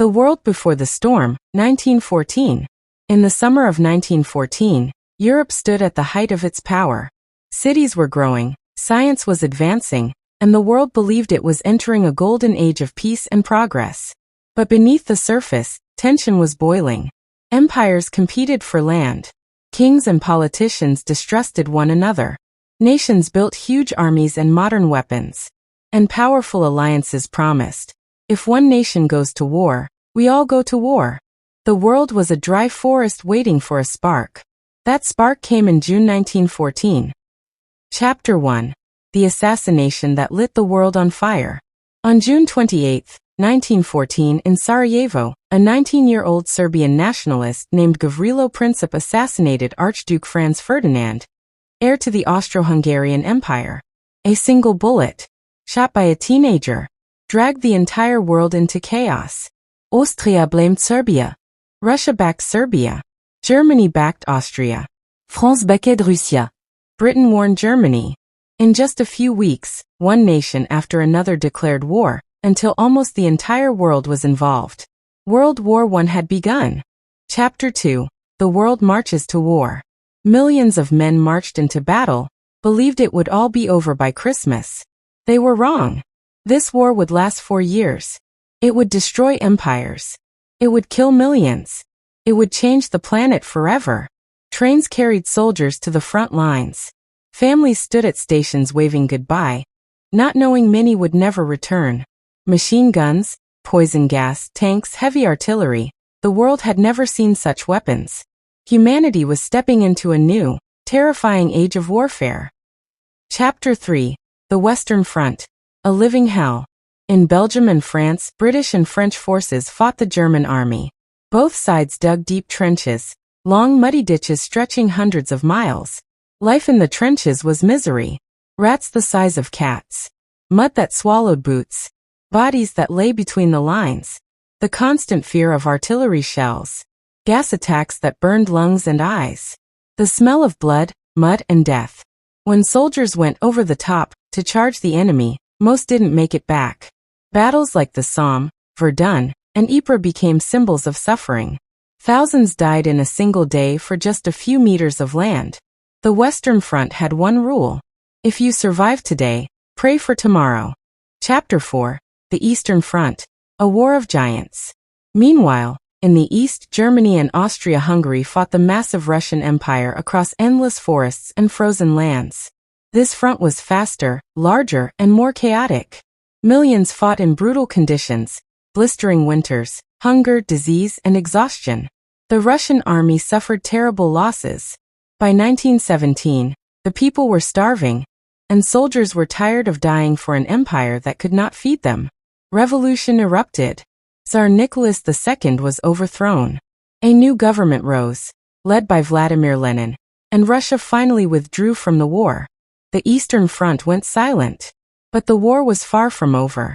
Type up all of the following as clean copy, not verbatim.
The World Before the Storm, 1914. In the summer of 1914, Europe stood at the height of its power. Cities were growing, science was advancing, and the world believed it was entering a golden age of peace and progress. But beneath the surface, tension was boiling. Empires competed for land. Kings and politicians distrusted one another. Nations built huge armies and modern weapons. And powerful alliances promised, if one nation goes to war, we all go to war. The world was a dry forest waiting for a spark. That spark came in June 1914. Chapter 1. The assassination that lit the world on fire. On June 28, 1914, in Sarajevo, a 19-year-old Serbian nationalist named Gavrilo Princip assassinated Archduke Franz Ferdinand, heir to the Austro-Hungarian Empire. A single bullet, shot by a teenager, dragged the entire world into chaos. Austria blamed Serbia. Russia backed Serbia. Germany backed Austria. France backed Russia. Britain warned Germany. In just a few weeks, one nation after another declared war, until almost the entire world was involved. World War I had begun. Chapter 2. The world marches to war. Millions of men marched into battle, believed it would all be over by Christmas. They were wrong. This war would last 4 years. It would destroy empires. It would kill millions. It would change the planet forever. Trains carried soldiers to the front lines. Families stood at stations waving goodbye, not knowing many would never return. Machine guns, poison gas, tanks, heavy artillery. The world had never seen such weapons. Humanity was stepping into a new, terrifying age of warfare. Chapter 3. The Western Front. A living hell. In Belgium and France, British and French forces fought the German army. Both sides dug deep trenches, long muddy ditches stretching hundreds of miles. Life in the trenches was misery. Rats the size of cats. Mud that swallowed boots. Bodies that lay between the lines. The constant fear of artillery shells. Gas attacks that burned lungs and eyes. The smell of blood, mud, and death. When soldiers went over the top to charge the enemy, most didn't make it back. Battles like the Somme, Verdun, and Ypres became symbols of suffering. Thousands died in a single day for just a few meters of land. The Western Front had one rule. If you survive today, pray for tomorrow. Chapter 4. The Eastern Front. A war of giants. Meanwhile, in the east, Germany and Austria-Hungary fought the massive Russian Empire across endless forests and frozen lands. This front was faster, larger, and more chaotic. Millions fought in brutal conditions, blistering winters, hunger, disease, and exhaustion. The Russian army suffered terrible losses. By 1917, the people were starving, and soldiers were tired of dying for an empire that could not feed them. Revolution erupted. Tsar Nicholas II was overthrown. A new government rose, led by Vladimir Lenin, and Russia finally withdrew from the war. The Eastern Front went silent. But the war was far from over.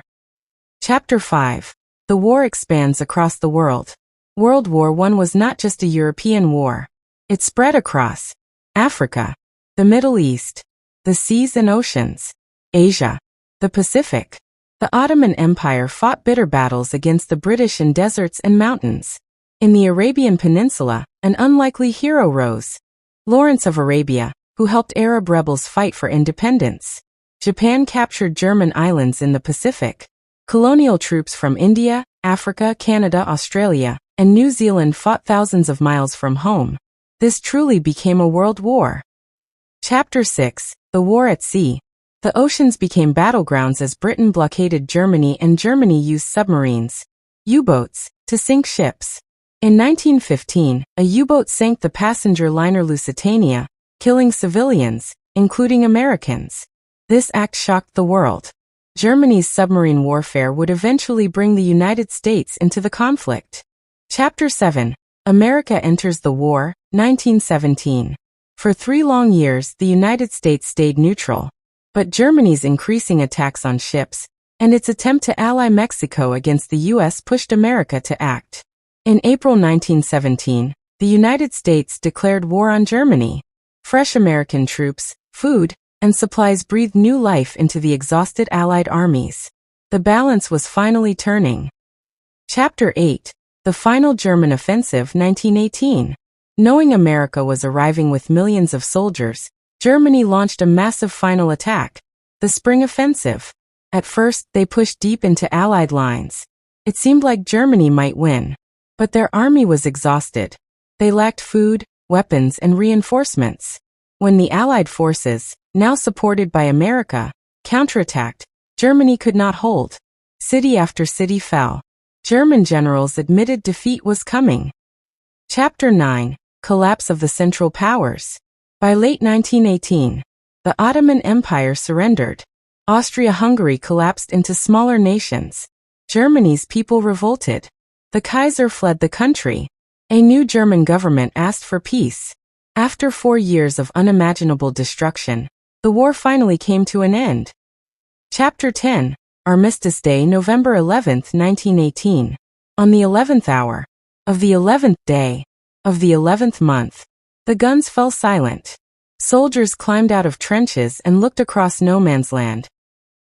Chapter 5. The war expands across the world. World War I was not just a European war. It spread across Africa, the Middle East, the seas and oceans, Asia, the Pacific. The Ottoman Empire fought bitter battles against the British in deserts and mountains. In the Arabian Peninsula, an unlikely hero rose. Lawrence of Arabia, who helped Arab rebels fight for independence. Japan captured German islands in the Pacific. Colonial troops from India, Africa, Canada, Australia, and New Zealand fought thousands of miles from home. This truly became a world war. Chapter 6. The War at Sea. The oceans became battlegrounds as Britain blockaded Germany and Germany used submarines, U-boats, to sink ships. In 1915, a U-boat sank the passenger liner Lusitania, killing civilians, including Americans. This act shocked the world. Germany's submarine warfare would eventually bring the United States into the conflict. Chapter 7. America enters the war, 1917. For 3 long years, the United States stayed neutral. But Germany's increasing attacks on ships, and its attempt to ally Mexico against the U.S. pushed America to act. In April 1917, the United States declared war on Germany. Fresh American troops, food, and supplies breathed new life into the exhausted Allied armies. The balance was finally turning. Chapter 8. The Final German Offensive 1918. Knowing America was arriving with millions of soldiers, Germany launched a massive final attack, the Spring Offensive. At first, they pushed deep into Allied lines. It seemed like Germany might win. But their army was exhausted. They lacked food, weapons, and reinforcements. When the Allied forces, now supported by America, counterattacked, Germany could not hold. City after city fell. German generals admitted defeat was coming. Chapter 9. Collapse of the Central Powers. By late 1918, the Ottoman Empire surrendered. Austria-Hungary collapsed into smaller nations. Germany's people revolted. The Kaiser fled the country. A new German government asked for peace. After 4 years of unimaginable destruction, the war finally came to an end. Chapter 10. Armistice Day, November 11, 1918. On the 11th hour of the 11th day of the 11th month, the guns fell silent. Soldiers climbed out of trenches and looked across no man's land.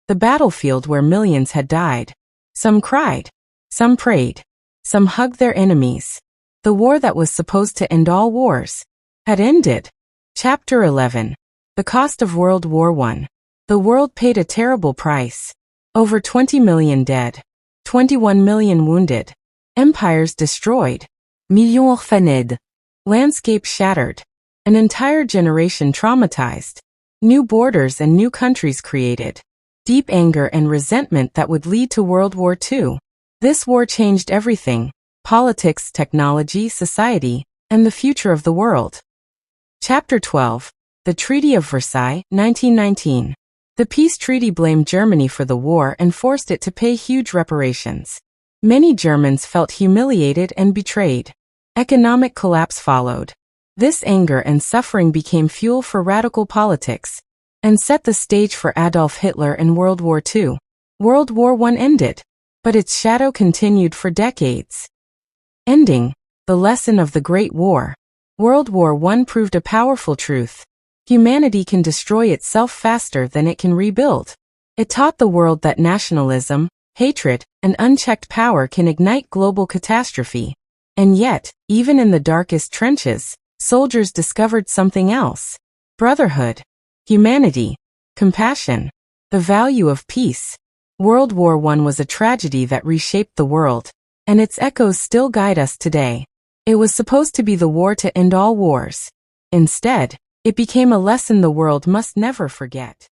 The battlefield where millions had died. Some cried. Some prayed. Some hugged their enemies. The war that was supposed to end all wars had ended. Chapter 11. The Cost of World War I. The world paid a terrible price. Over 20 million dead. 21 million wounded. Empires destroyed. Millions orphaned. Landscape shattered. An entire generation traumatized. New borders and new countries created. Deep anger and resentment that would lead to World War II. This war changed everything: politics, technology, society, and the future of the world. Chapter 12. The Treaty of Versailles, 1919. The peace treaty blamed Germany for the war and forced it to pay huge reparations. Many Germans felt humiliated and betrayed. Economic collapse followed. This anger and suffering became fuel for radical politics and set the stage for Adolf Hitler and World War II. World War I ended, but its shadow continued for decades. Ending. The lesson of the Great War. World War I proved a powerful truth. Humanity can destroy itself faster than it can rebuild. It taught the world that nationalism, hatred, and unchecked power can ignite global catastrophe. And yet, even in the darkest trenches, soldiers discovered something else: brotherhood, humanity, compassion, the value of peace. World War I was a tragedy that reshaped the world, and its echoes still guide us today. It was supposed to be the war to end all wars. Instead, it became a lesson the world must never forget.